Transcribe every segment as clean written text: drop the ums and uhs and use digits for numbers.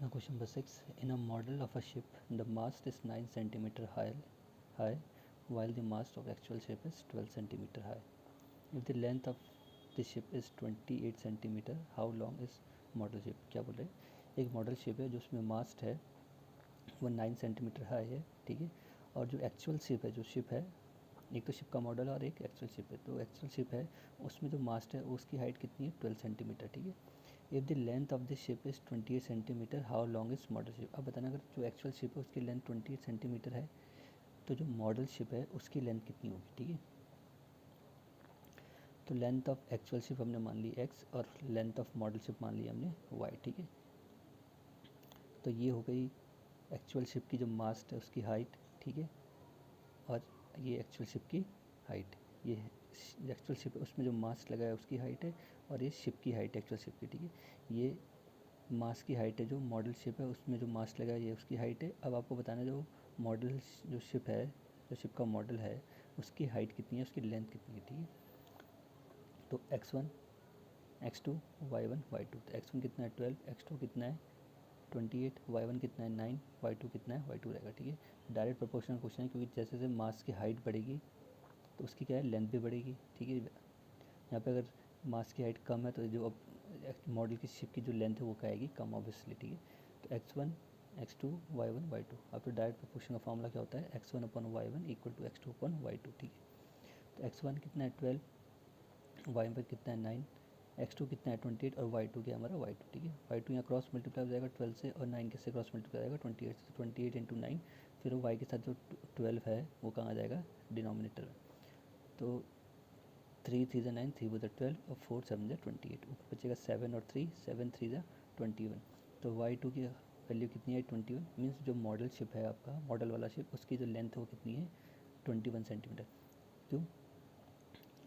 Now question number 6. In a model of a ship, the mast is 9 centimeter high, while the mast of actual ship is 12 centimeter high. If the length of the ship is 28 centimeter, how long is model ship? क्या बोल रहे हैं, एक model ship है जो उसमें मास्ट है वो 9 सेंटीमीटर हाई है, ठीक है, और जो एक्चुअल शिप है, जो शिप है, एक तो शिप का मॉडल और एक एक्चुअल शिप है, तो एक्चुअल शिप है उसमें जो मास्ट है उसकी हाइट कितनी है 12 सेंटीमीटर, ठीक है। If the length of the ship is 28 centimetre, how long is model ship? अब बताना, अगर जो एक्चुअल शिप है उसकी लेंथ 28 सेंटीमीटर है तो जो मॉडल शिप है उसकी लेंथ कितनी होगी, ठीक है। तो लेंथ ऑफ एक्चुअल शिप हमने मान ली x और लेंथ ऑफ मॉडल शिप मान ली हमने y, ठीक है। तो ये हो गई एक्चुअल शिप की जो मास्ट है उसकी हाइट, ठीक है, और ये एक्चुअल शिप की हाइट, ये एक्चुअल शिप उसमें जो मास्ट लगा है उसकी हाइट है, और ये शिप की हाइट एक्चुअल शिप की, ठीक है। ये मास्ट की हाइट है, जो मॉडल शिप है उसमें जो मास्ट लगा है ये उसकी हाइट है। अब आपको बताना जो मॉडल जो शिप है, जो शिप का मॉडल है उसकी हाइट कितनी है, उसकी लेंथ कितनी है, ठीक है। तो x1 x2 y1 y2, तो x1 कितना है 12, x2 कितना है 28, y1 कितना है 9, y2 कितना है y2 रहेगा, ठीक है। डायरेक्ट प्रोपोर्शनल क्वेश्चन है, क्योंकि जैसे जैसे मास की हाइट बढ़ेगी तो उसकी क्या है लेंथ भी बढ़ेगी, ठीक है। यहाँ पे अगर मास की हाइट कम है तो जो अब मॉडल की शिप की जो लेंथ है वो क्या आएगी, कम ऑब्वियसली, ठीक है। तो x1 x2 y1 y2, अब तो डायरेक्ट प्रोपोर्शन का फॉर्मूला क्या होता है, x1 upon y1 equal to x2 upon y2, ठीक है। तो x1 कितना है 12, y1 कितना है 9, x2 कितना है 28 और y2 क्या हमारा y2, ठीक है। y2 यहाँ क्रॉस मल्टीप्लाई हो जाएगा 12 से, और 9 किससे क्रॉस मल्टीप्लाई हो जाएगा 28 से, तो 28 इंटू 9, फिर वो y के साथ जो 12 है वो कहाँ आ जाएगा डिनोमिनेटर में। तो 3 3 9, 3 वो 12 और 4 7 28, ऊपर बचेगा 7 और 3, 7 3 21। तो y2 की वैल्यू कितनी है 21, मीन्स जो मॉडल शिप है आपका, मॉडल वाला शिप, उसकी जो लेंथ है वो कितनी है 21 सेंटीमीटर। क्यों,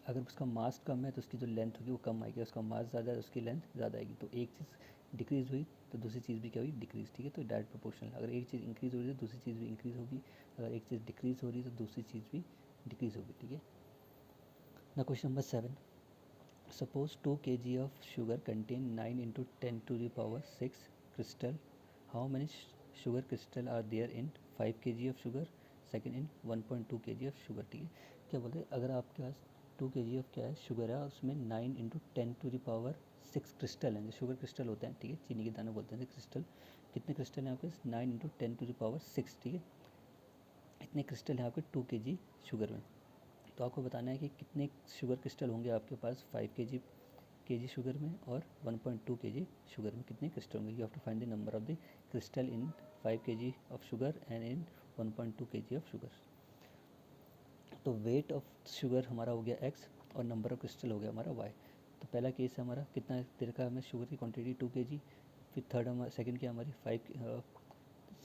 अगर उसका मास कम है तो उसकी जो लेंथ होगी वो कम आएगी, उसका मास ज़्यादा है उसकी लेंथ ज़्यादा आएगी। तो एक चीज़ डिक्रीज़ हुई तो दूसरी चीज़ भी क्या हुई, डिक्रीज़, ठीक है। तो डायरेक्ट प्रोपोर्शनल, अगर एक चीज़ इंक्रीज़ हो रही है तो दूसरी चीज़ भी इंक्रीज़ होगी, अगर एक चीज़ डिक्रीज़ हो रही है तो दूसरी चीज़ भी डिक्रीज़ होगी, ठीक है ना। Question number 7. Suppose 2 kg of sugar contain 9 into 10 to the power 6 crystal. How many sugar crystal are there in 5 kg of sugar? Second in 1.2 kg of sugar, ठीक है। क्या बोलते हैं, अगर आपके पास 2 kg ऑफ क्या है शुगर है और उसमें 9 into 10 to the power 6 crystal हैं, जो शुगर क्रिस्टल होते हैं, ठीक है, चीनी के दाने बोलते हैं क्रिस्टल। कितने क्रिस्टल हैं आपके 9 इंटू 10 टू द पावर 6, ठीक है। इतने क्रिस्टल हैं आपके 2 kg शुगर में। तो आपको बताना है कि कितने शुगर क्रिस्टल होंगे आपके पास 5 केजी शुगर में और 1.2 केजी शुगर में, कितने क्रिस्टल होंगे। You have to find the number of the crystal in 5 KG of sugar and in 1.2 KG of sugar. तो वेट ऑफ शुगर हमारा हो गया x और नंबर ऑफ क्रिस्टल हो गया हमारा y। तो पहला केस है हमारा कितना दे रखा है हमें, शुगर की क्वांटिटी 2 केजी, फिर थर्ड हमारा सेकंड क्या हमारी 5,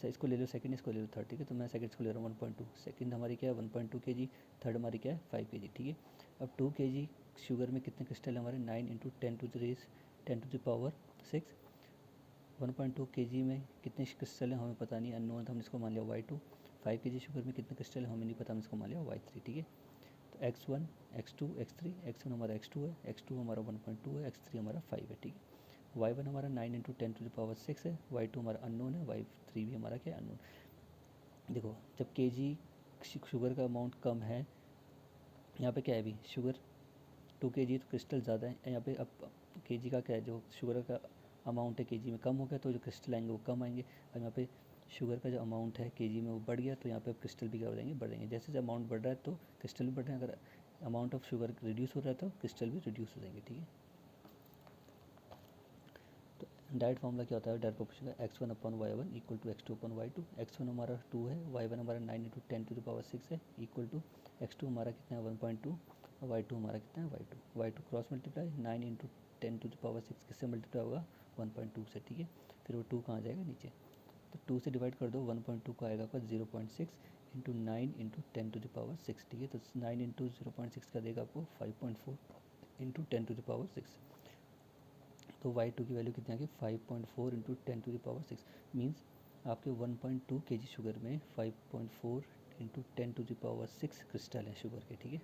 इसको ले लो सेकंड, इसको ले लो थर्ड, ठीक है। तो मैं सेकंड इसको ले रहा हूँ 1.2, सेकंड हमारी क्या है 1.2 केजी, थर्ड हमारी क्या है 5 केजी, ठीक है। अब 2 केजी शुगर में कितने क्रिस्टल हमारे 9 into 10 to the power 6, 1.2 KG में कितने क्रिस्टल हैं हमें पता नहीं, अननोन, तो हमने इसको मान लिया y2। 5 केजी शुगर में कितने क्रिस्टल हैं हमें नहीं पता, हमने इसको मान लिया y3, ठीक है। तो x1 x2 x3, x1 हमारा x2 है, x2 हमारा 1.2 है, x3 हमारा 5 है, ठीक है। y1 हमारा 9 इंटू 10 टू द पावर 6 है, y2 हमारा अननोन है, y3 भी हमारा क्या है अननोन। देखो जब केजी शुगर का अमाउंट कम है, यहाँ पे क्या है अभी शुगर 2 केजी, तो क्रिस्टल ज़्यादा है यहाँ पे। अब केजी का क्या है, जो शुगर का अमाउंट है केजी में कम हो गया तो जो क्रिस्टल आएंगे वो कम आएंगे। अब यहाँ पे शुगर का जो अमाउंट है केजी में वो बढ़ गया, तो यहाँ पे अब क्रिस्टल भी क्या हो जाएंगे, बढ़ जाएंगे। जैसे जैसे अमाउंट बढ़ रहा है तो क्रिस्टल भी बढ़ रहे हैं, अगर अमाउंट ऑफ शुगर रिड्यूस हो रहा है तो क्रिस्टल भी रिड्यूस हो जाएंगे, ठीक है। तो डायरेक्ट फॉर्मूला क्या होता है डायरेक्ट प्रोपोर्शन का, x1 upon y1 equal to x2 upon y2। x1 हमारा 2 है, y1 हमारा 9 इंटू 10 टू द पावर 6 है, इक्वल टू x2 हमारा कितना है 1.2 और y2 हमारा कितना है y2 cross multiply 9 into 10 to the power 6 किससे मल्टीप्लाई होगा 1.2 से, ठीक है। फिर वो 2 कहाँ जाएगा नीचे, तो 2 से डिवाइड कर दो, 1.2 का आएगा आपका 0.6 into 9 into 10 to the power 6, ठीक है। तो 9 इंटू 0.6 का देगा आपको 5.4 इंटू 10 टू द पावर 6। तो y2 की वैल्यू कितनी आ गई 5.4 into 10 to the power 6, means आपके 1.2 केजी शुगर में 5.4 into 10 to the power 6 crystal है शुगर के, ठीक है।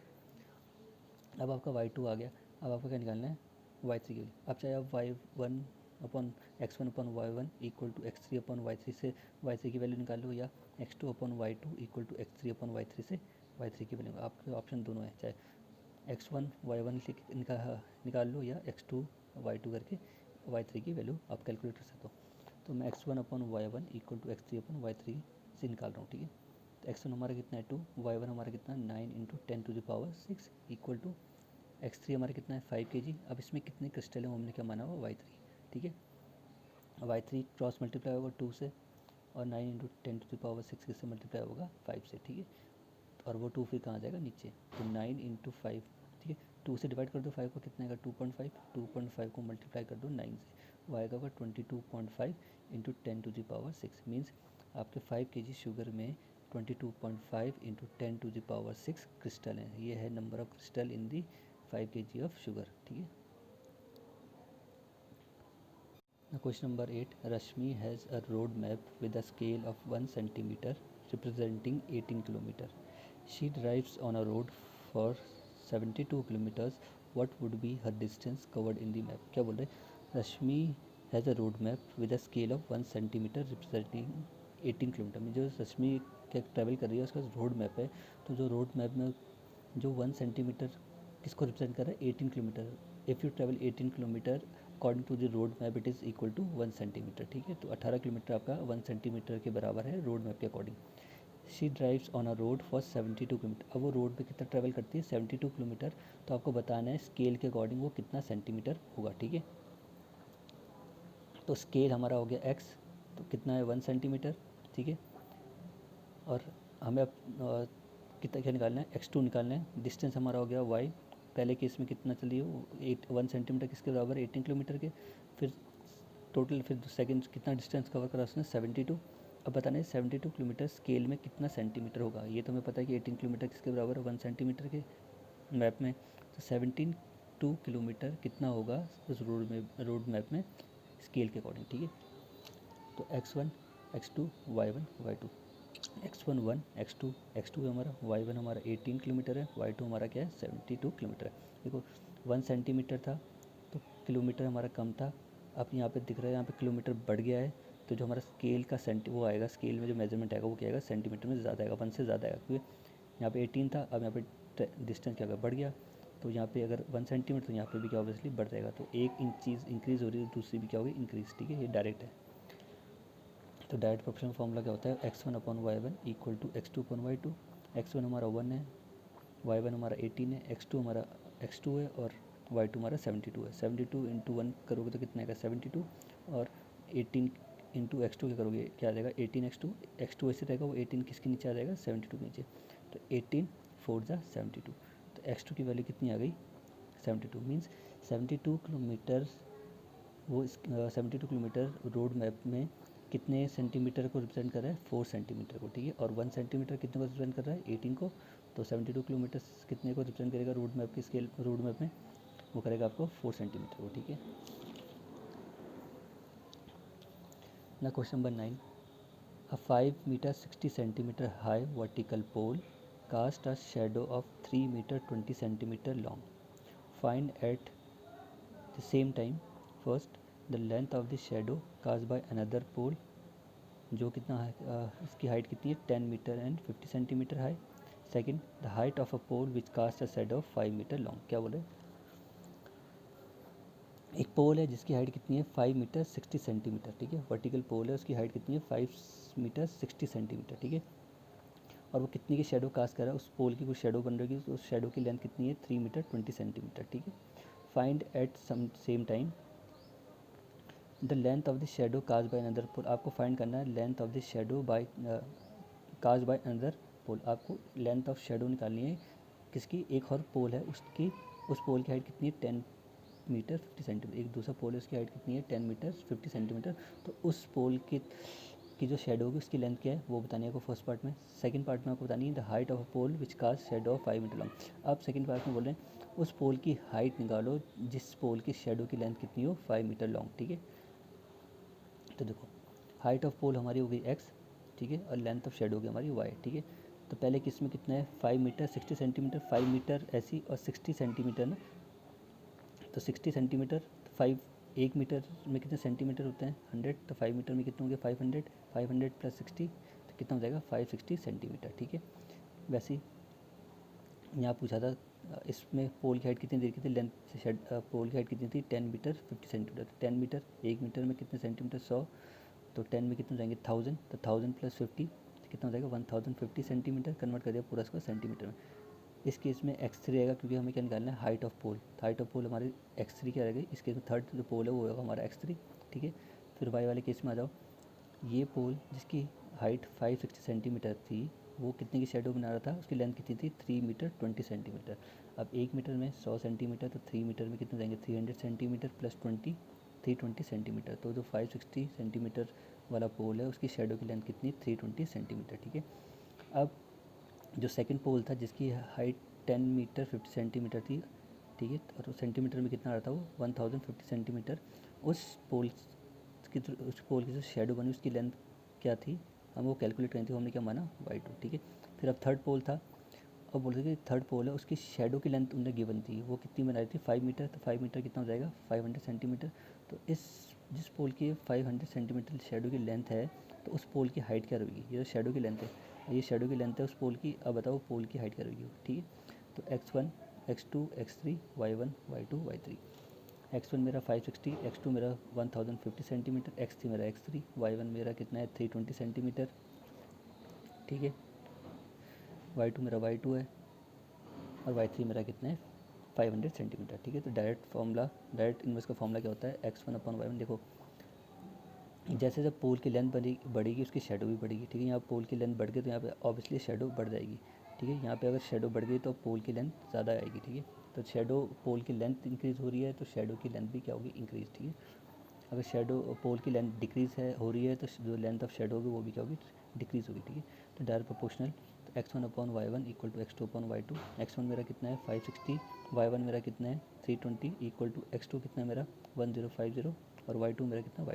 अब आपका y2 आ गया, अब आपका क्या निकालना है y3 की वैल्यू। अब चाहे आप y1 upon x1 upon y1 equal to x3 upon y3 से y3 की वैल्यू निकाल लो, या x2 upon y2 equal to x3 upon y3 से y3 की वैल्यू। आपके ऑप्शन दोनों है, चाहे x1 y1 निकाल लो या x2 y2 करके y3 की वैल्यू आप कैलकुलेटर से दो। तो मैं x1 upon y1 equal to x3 upon y3 से निकाल रहा हूँ, ठीक है। तो x1 हमारा कितना है 2, y1 हमारा कितना 9 इंटू 10⁻6 इक्वल टू x3 हमारा कितना है 5 kg। अब इसमें कितने क्रिस्टल हैं वो हमने क्या माना हुआ y3, ठीक है। y3 क्रॉस मल्टीप्लाई होगा 2 से, और 9 इंटू 10⁻6 किससे मल्टीप्लाई होगा 5 से, ठीक है। और वो 2 फिर कहाँ जाएगा नीचे, तो 9 इंटू 5, ठीक है। 2 से डिवाइड कर दो 5 को, कितना आएगा 2.5, 2.5 को मल्टीप्लाई कर दो 9 से, वो आएगा होगा 22.5 इंटू 10⁻6 मीन्स आपके 5 kg शुगर में 22.5 इंटू 10⁻6 क्रिस्टल हैं। ये है number of crystal in the 5 kg of sugar, ठीक है। Question number 8. Rashmi has a road map with a scale of 1 centimeter representing 18 kilometers. She drives on a road for 72 kilometers. What would be her distance covered in the map? क्या बोल रहे हैं, Rashmi has a road map with a scale of 1 centimetre representing 18 kilometre. में जो रश्मि क्या travel कर रही है उसका रोड मैप है, तो जो रोड मैप में जो 1 सेंटीमीटर किसको रिप्रेजेंट कर रहा है 18 kilometre. If you travel 18 kilometre according to the road map it is equal to 1 centimetre, ठीक है। तो 18 किलोमीटर आपका 1 सेंटीमीटर के बराबर है रोड मैप के according. She drives on a road for 72 kilometre. अब वो रोड पे कितना ट्रैवल करती है 72 किलोमीटर, तो आपको बताना है स्केल के अकॉर्डिंग वो कितना सेंटीमीटर होगा, ठीक है। तो स्केल हमारा हो गया x, तो कितना है 1 सेंटीमीटर, ठीक है। और हमें अब कितना क्या निकालना है x2 निकालना है। डिस्टेंस हमारा हो गया y, पहले केस में कितना चलिए 1 सेंटीमीटर किसके बराबर है 18 किलोमीटर के। फिर टोटल फिर सेकंड कितना डिस्टेंस कवर करा उसने 72। अब बताना है 72 किलोमीटर स्केल में कितना सेंटीमीटर होगा। ये तो हमें पता है कि 18 किलोमीटर किसके बराबर है 1 सेंटीमीटर के मैप में, तो 72 किलोमीटर कितना होगा उस रोड मैप में स्केल के अकॉर्डिंग, ठीक है। तो x1 x2 y1 y2, x1 1 x2 हमारा, y1 हमारा 18 किलोमीटर है, y2 हमारा क्या है 72 किलोमीटर है। देखो 1 सेंटीमीटर था तो किलोमीटर हमारा कम था, अब यहाँ पे दिख रहा है यहाँ पे किलोमीटर बढ़ गया है, तो जो हमारा स्केल का वो आएगा, स्केल में जो मेजरमेंट आएगा वो क्या आएगा सेंटीमीटर में ज़्यादा आएगा, 1 से ज़्यादा आएगा, क्योंकि यहाँ पे 18 था, अब यहाँ पे डिस्टेंस क्या होगा बढ़ गया, तो यहाँ पे अगर 1 सेंटीमीटर तो यहाँ पे भी क्या ऑब्वियसली बढ़ जाएगा। तो एक चीज़ इंक्रीज़ हो रही है दूसरी भी क्या होगी इंक्रीज़, ठीक है, ये डायरेक्ट है। तो डायरेक्ट प्रोपोर्शनल फार्मूला क्या होता है x1 upon y1 equal to x2 upon y2। x1 हमारा 1 है, y1 हमारा 18 है, x2 हमारा x2 है, और y2 हमारा 72 है। 72 इंटू 1 करोगे तो कितना आएगा 72, और 18 इंटू x2 क्या करोगे क्या आ जाएगा 18 x2 ऐसे रहेगा, वो 18 किसके नीचे आ जाएगा 72 के नीचे, तो 18 4 जा 72, तो x2 की वैल्यू कितनी आ गई 72 मीन्स 72 किलोमीटर वो 72 किलोमीटर रोड मैप में कितने सेंटीमीटर को रिप्रेजेंट कर रहा है 4 सेंटीमीटर को, ठीक है। और 1 सेंटीमीटर कितने को रिप्रेजेंट कर रहा है 18 को, तो 72 किलोमीटर कितने को रिप्रेजेंट करेगा रोड मैप की स्केल रोड मैप में, वो करेगा आपको 4 सेंटीमीटर को, ठीक है ना। Question number 9, a 5 metre 60 centimetre high vertical pole cast a shadow of 3 metre 20 centimetre long, find at the same time first the length of the shadow cast by another pole, जो कितना इसकी height कितनी है 10 metre and 50 centimetre high. Second the height of a pole which cast a shadow of 5 metre long. क्या बोले, एक पोल है जिसकी हाइट कितनी है 5 मीटर 60 सेंटीमीटर, ठीक है। वर्टिकल पोल है उसकी हाइट कितनी है 5 मीटर 60 सेंटीमीटर, ठीक है। और वो कितनी की शेडो कास्ट कर रहा है, उस पोल की कुछ शेडो बन रही है, तो उस शेडो की लेंथ कितनी है 3 मीटर 20 सेंटीमीटर, ठीक है। Find at same time the length of the shadow cast by another pole. आपको फाइंड करना है length of the shadow by cast by another pole. आपको लेंथ ऑफ शेडो निकालनी है किसकी, एक और पोल है उसकी, उस पोल की हाइट कितनी है 10 मीटर 50 सेंटीमीटर, एक दूसरा पोल है उसकी हाइट कितनी है 10 मीटर 50 सेंटीमीटर, तो उस पोल की जो शेडो होगी उसकी लेंथ क्या है वो बतानी है आपको फर्स्ट पार्ट में। सेकंड पार्ट में आपको बतानी है the height of a pole which cast shadow of 5 metre long. आप सेकंड पार्ट में बोल रहे हैं उस पोल की हाइट निकालो जिस पोल की शेडो की लेंथ कितनी हो 5 मीटर लॉन्ग, ठीक है। तो देखो हाइट ऑफ पोल हमारी हो गई x, ठीक है, और लेंथ ऑफ शेडो होगी हमारी y, ठीक है। तो पहले किस में कितना है 5 मीटर 60 सेंटीमीटर, 5 मीटर ऐसी और 60 सेंटीमीटर ना, तो 60 सेंटीमीटर 5 1 मीटर में कितने सेंटीमीटर होते हैं 100, तो 5 मीटर में कितने होंगे 500, 500 प्लस 60 तो कितना हो जाएगा 560 सेंटीमीटर, ठीक है। वैसे ही यहाँ पूछा था इसमें पोल की हाइट कितनी दी थी, लेंथ से शेड पोल की हाइट कितनी थी 10 मीटर 50 सेंटीमीटर, 10 मीटर 1 मीटर में कितने सेंटीमीटर 100, तो 10 में कितने हो जाएंगे 1000, तो 1000 प्लस 50 तो कितना हो जाएगा 1050 सेंटीमीटर, कन्वर्ट कर दिया पूरा इसको सेंटीमीटर में। इस केस में x3 आएगा क्योंकि हमें क्या निकालना है हाइट ऑफ पोल, तो हाइट ऑफ पोल हमारी x3 क्या रहेगी, इस केस में थर्ड जो पोल है वो होगा हमारा x3, ठीक है। फिर y वाले केस में आ जाओ, ये पोल जिसकी हाइट 560 सेंटीमीटर थी वो कितने की शेडो बना रहा था, उसकी लेंथ कितनी थी 3 मीटर 20 सेंटीमीटर। अब 1 मीटर में 100 सेंटीमीटर, तो 3 मीटर में कितने जाएंगे 300 सेंटीमीटर प्लस 20 320 सेंटीमीटर, तो जो 560 सेंटीमीटर वाला पोल है उसकी शेडो की लेंथ कितनी 320 सेंटीमीटर, ठीक है। अब जो सेकंड पोल था जिसकी हाइट 10 मीटर 50 सेंटीमीटर थी, ठीक है, और सेंटीमीटर में कितना आ रहा था वो 1050 सेंटीमीटर, उस पोल उस पोल की जो शेडो बनी उसकी लेंथ क्या थी, हम वो कैलकुलेट करनी थी, हमने क्या माना y2, ठीक है। फिर अब थर्ड पोल था, अब बोलते कि थर्ड पोल है उसकी शेडो की लेंथ उन्हें गिवन थी, वो कितनी बनाई थी 5 मीटर, तो 5 मीटर कितना हो जाएगा 500 सेंटीमीटर, तो इस जिस पोल की 500 सेंटीमीटर शेडो की लेंथ है तो उस पोल की हाइट क्या रहेगी, ये शेडो की लेंथ है, ये शेडो की लेंथ है उस पोल की, अब बताओ पोल की हाइट क्या रहेगी, ठीक है। तो x1 x2 x3 y1 y2 y3, x1 मेरा 560, x2 मेरा 1050 सेंटीमीटर, x3 मेरा x3, y1 मेरा कितना है 320 सेंटीमीटर, ठीक है, y2 मेरा y2 है और y3 मेरा कितना है 500 सेंटीमीटर, ठीक है। तो डायरेक्ट इनवर्स का फॉर्मूला क्या होता है x1 अपॉन y1, देखो जैसे जब पोल की लेंथ बढ़ेगी उसकी शेडो भी बढ़ेगी, ठीक है। यहाँ पोल की लेंथ बढ़ गई तो यहाँ पे ऑब्वियसली शेडो बढ़ जाएगी, ठीक है। यहाँ पे अगर शेडो बढ़ गई तो पोल की लेंथ ज़्यादा आएगी, ठीक है। तो शेडो पोल की लेंथ इंक्रीज़ हो रही है तो शेडो की लेंथ भी क्या होगी इंक्रीज़, ठीक है। अगर शेडो पोल की लेंथ डिक्रीज़ हो रही है तो जो लेंथ ऑफ शेडो होगी वो भी क्या होगी डिक्रीज़ होगी, ठीक है। तो डायरेक्ट प्रोपोर्शनल, तो x1 upon y1 equal to x2 upon y2, x1 मेरा कितना है 560, y1 मेरा कितना है 320 इक्वल टू x2 कितना है मेरा 1050 और y2 मेरा कितना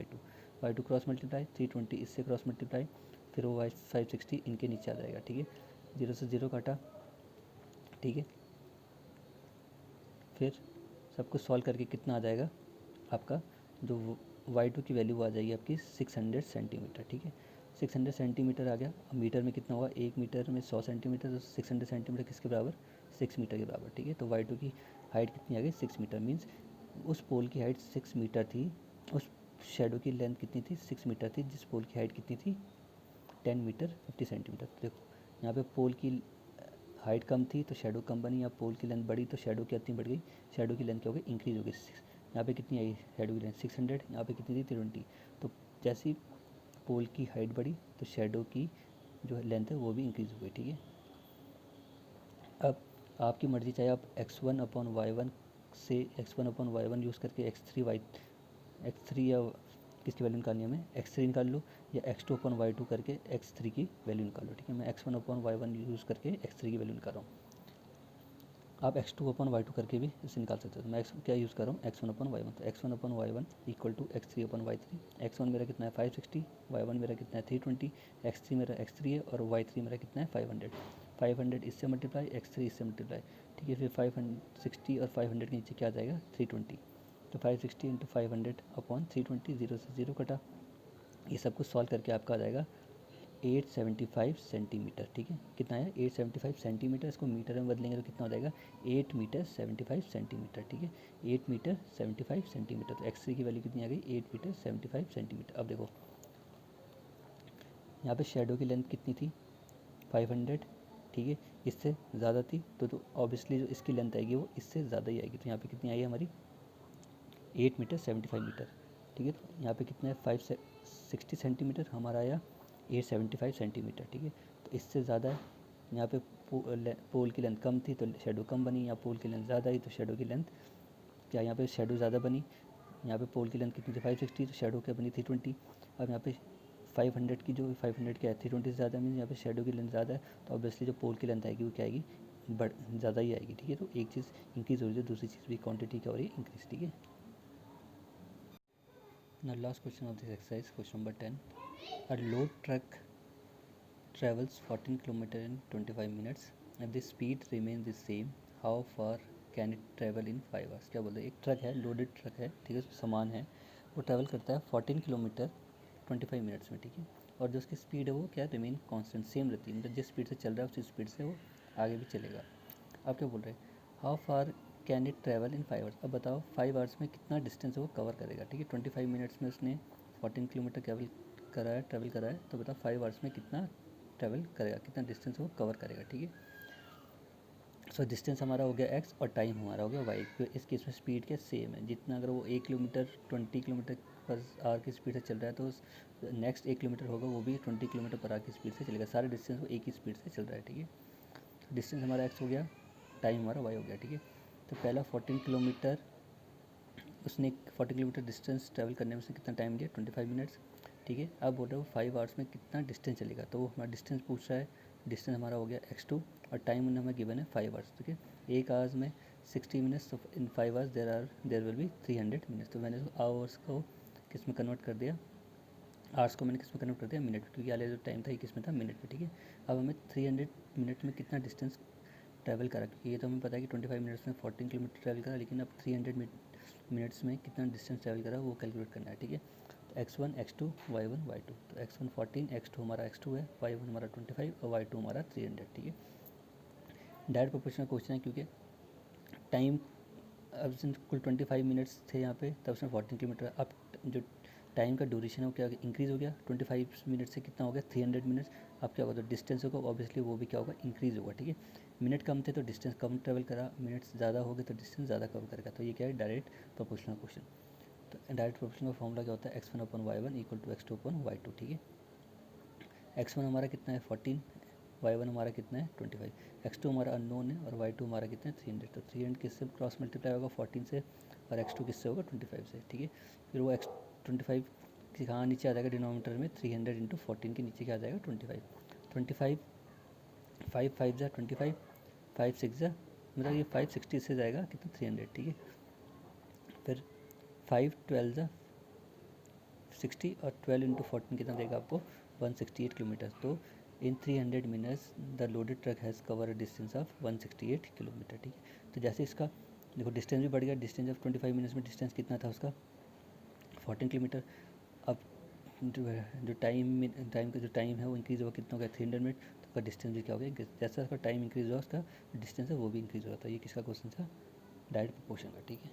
y2 क्रॉस मल्टीप्लाई 320 इससे क्रॉस मल्टीप्लाई, फिर वो 560 इनके नीचे आ जाएगा, ठीक है। 0 से 0 काटा, ठीक है। फिर सब कुछ सॉल्व करके कितना आ जाएगा आपका जो y2 की वैल्यू आ जाएगी आपकी 600 सेंटीमीटर, ठीक है। 600 सेंटीमीटर आ गया। अब मीटर में कितना होगा, 1 मीटर में 100 सेंटीमीटर, तो 600 सेंटीमीटर किसके बराबर 6 मीटर के बराबर, ठीक है। तो y2 की हाइट कितनी आ गई 6 मीटर, मीन्स उस पोल की हाइट 6 मीटर थी, उस शेडो की लेंथ कितनी थी 6 मीटर थी, जिस पोल की हाइट कितनी थी 10 मीटर 50 सेंटीमीटर। तो देखो यहाँ पे पोल की हाइट कम थी तो शेडो कम बनी, या पोल की लेंथ बढ़ी तो शेडो कितनी बढ़ गई, शेडो की लेंथ क्या हो गई इंक्रीज़ हो गई। यहाँ पे कितनी आई शेडो की लेंथ 600, यहाँ पे कितनी थी 320, तो जैसी पोल की हाइट बढ़ी तो शेडो की जो लेंथ है वो भी इंक्रीज़ हो गई, ठीक है। अब आपकी मर्ज़ी, चाहे आप x1 अपॉन वाई से x1 अपॉन वाई यूज़ करके x3 या किसकी वैल्यू निकालनी है हमें x3 निकाल लो, या x2 अपॉन y2 करके x3 की वैल्यू निकाल लो, ठीक है। मैं x1 अपॉन वाई यूज़ करके x3 की वैल्यू निकाल रहा हूँ, आप x2 अपॉन y2 करके भी इसे निकाल सकते हो। मैं क्या यूज़ कर रहा हूँ x1 अपॉन y1, तो x1 upon y1 equal to x3 upon y3, x1 मेरा कितना है 560, y1 मेरा कितना है 320, x3 मेरा x3 है और y3 मेरा कितना है 500 इससे मल्टीप्लाई x3 इससे मल्टीप्लाई, ठीक है। फिर 560 और 500 के नीचे क्या आ जाएगा 320, तो 560 इंटू 500 अपॉन 320, 0 से 0 कटा, ये सब कुछ सॉल्व करके आपका आ जाएगा 875 सेंटीमीटर, ठीक है। कितना है 875 सेंटीमीटर, इसको मीटर में बदलेंगे तो कितना हो जाएगा 8 मीटर 75 सेंटीमीटर, ठीक है। 8 मीटर 75 सेंटीमीटर, तो x3 की वैल्यू कितनी आ गई 8 मीटर 75 सेंटीमीटर। अब देखो यहाँ पे शेडो की लेंथ कितनी थी 500, ठीक है, इससे ज़्यादा थी तो ऑब्वियसली जो इसकी लेंथ आएगी वो इससे ज़्यादा ही आएगी, तो यहाँ पे कितनी आई है हमारी 8 मीटर 75 मीटर, ठीक है। तो यहाँ पे कितना है 560 सेंटीमीटर, हमारा आया 875 सेंटीमीटर, ठीक है। तो इससे ज़्यादा है, यहाँ पे पोल की लेंथ कम थी तो शेडो कम बनी, यहाँ पोल की लेंथ ज़्यादा आई तो शेडो की लेंथ क्या, यहाँ पे शेडो ज़्यादा बनी, यहाँ पे पोल की लेंथ कितनी थी 560 तो शेडो क्या बनी 320। अब यहाँ पे 500 की जो 500 क्या है 320 से ज़्यादा, मीन यहाँ पे शेडो की लेंथ ज़्यादा है, तो ऑब्वियसली जो पोल की लेंथ आएगी वो क्या आएगी ज़्यादा ही आएगी, ठीक है। तो एक चीज़ इंक्रीज़ हो रही है, दूसरी चीज़ भी क्वान्टिटी क्या हो रही है इंक्रीज़, ठीक है। Now last question of this exercise, question number 10. A load truck travels 14 km in 25 minutes. If the speed remains the same, how far can it travel in 5 hours. क्या बोल रहे हैं, एक ट्रक है, लोडेड ट्रक है, ठीक है, उसमें सामान है, वो ट्रैवल करता है 14 किलोमीटर 25 मिनट्स में, ठीक है, और जो उसकी स्पीड है वो क्या रिमेन कांस्टेंट सेम रहती है, मतलब जिस स्पीड से चल रहा है उसी स्पीड से वो आगे भी चलेगा। अब क्या बोल रहे हैं, how far can it travel in 5 hours. अब बताओ 5 आवर्स में कितना डिस्टेंस वो कवर करेगा, ठीक है, 25 मिनट्स में उसने 14 किलोमीटर ट्रैवल करा है, तो बताओ 5 आवर्स में कितना ट्रैवल करेगा, कितना डिस्टेंस वो कवर करेगा, ठीक है। सो डिस्टेंस हमारा हो गया x और टाइम हमारा हो गया y। तो इस केस में स्पीड क्या सेम है, जितना अगर वो 1 किलोमीटर 20 किलोमीटर पर आवर की स्पीड से चल रहा है तो नेक्स्ट 1 किलोमीटर होगा वो भी 20 किलोमीटर पर आवर की स्पीड से चलेगा, सारे डिस्टेंस वो एक ही स्पीड से चल रहा है, ठीक है। डिस्टेंस हमारा x हो गया, टाइम हमारा y हो गया, ठीक है। तो पहला 14 किलोमीटर उसने 40 किलोमीटर डिस्टेंस ट्रैवल करने में उसने कितना टाइम लिया, 25 मिनट्स, ठीक है। अब बोल रहे हो 5 आवर्स में कितना डिस्टेंस चलेगा, तो वो हमारा डिस्टेंस पूछ रहा है, डिस्टेंस हमारा हो गया x2 और टाइम हमें गिवन है 5 आवर्स, ठीक है। एक आवर्स में 60 मिनट्स, तो इन 5 hours there will be 300 minutes. तो मैंने आवर्स को किस में कन्वर्ट कर दिया, आवर्स को मैंने किस में कन्वर्ट कर दिया, मिनट में, क्योंकि पहले जो टाइम था ये किस में था, मिनट में, ठीक है। अब हमें 300 मिनट में कितना डिस्टेंस ट्रैवल करा, क्योंकि ये तो हमें पता है कि 25 मिनट्स में 14 किलोमीटर ट्रैवल करा, लेकिन अब 300 मिनट्स में कितना डिस्टेंस ट्रैवल करा वो कैलकुलेट करना है, ठीक है। तो x1 x2 y1 y2, तो x1 14, x2 हमारा x2 है, y1 हमारा 25 और y2 हमारा 300, ठीक है। डायरेक्ट प्रोपोर्शनल क्वेश्चन है, क्योंकि टाइम अब उसने कुल 25 मिनट्स थे यहाँ पे, तब उसने 14 किलोमीटर, अब जो टाइम का ड्यूरेशन है वो क्या इंक्रीज़ हो गया, 25 मिनट से कितना हो गया 300 मिनट्स। अब क्या होगा, तो डिस्टेंस होगा ऑब्वियसली वो भी क्या होगा, इंक्रीज़ होगा, ठीक है। मिनट कम थे तो डिस्टेंस कम ट्रेवल करा, मिनट्स ज़्यादा हो गए तो डिस्टेंस ज़्यादा कवर करेगा, तो ये क्या है, डायरेक्ट प्रोपोर्शनल क्वेश्चन। तो डायरेक्ट प्रोपोर्शनल का फॉर्मूला क्या होता है, x1/y1 equal to x2 upon y2, ठीक है। x1 हमारा कितना है 14, y1 हमारा कितना है 25, x2 हमारा अननोन है और y2 हमारा कितना है 300। तो 300 किससे क्रॉस मल्टीप्लाई होगा 14 से, और x2 किससे होगा 25 से, ठीक है। फिर वो x 25 कहाँ नीचे आ जाएगा डिनोमीटर में, 300 इंटू 14 के नीचे क्या आ जाएगा 25, 5 5 जा 25, 5 6 जा, मतलब ये 560 से जाएगा कितना 300, ठीक है। फिर 5 12 जा 60 और 12 इंटू 14 कितना देगा आपको 168 किलोमीटर। तो इन 300 minutes the loaded truck has cover a distance of 168 kilometre, ठीक है। तो जैसे इसका देखो डिस्टेंस भी बढ़ गया, डिस्टेंस ऑफ 25 मिनट्स में डिस्टेंस कितना था उसका 14 किलोमीटर। अब जो टाइम का जो टाइम है वो इंक्रीज़ होगा, कितना हो गया 300 मिनट, तो उसका डिस्टेंस भी क्या हो गया, जैसा उसका टाइम इंक्रीज़ हुआ उसका डिस्टेंस है वो भी इंक्रीज़ होगा। तो ये किसका क्वेश्चन था, डायरेक्ट प्रोपोर्शन का, ठीक है।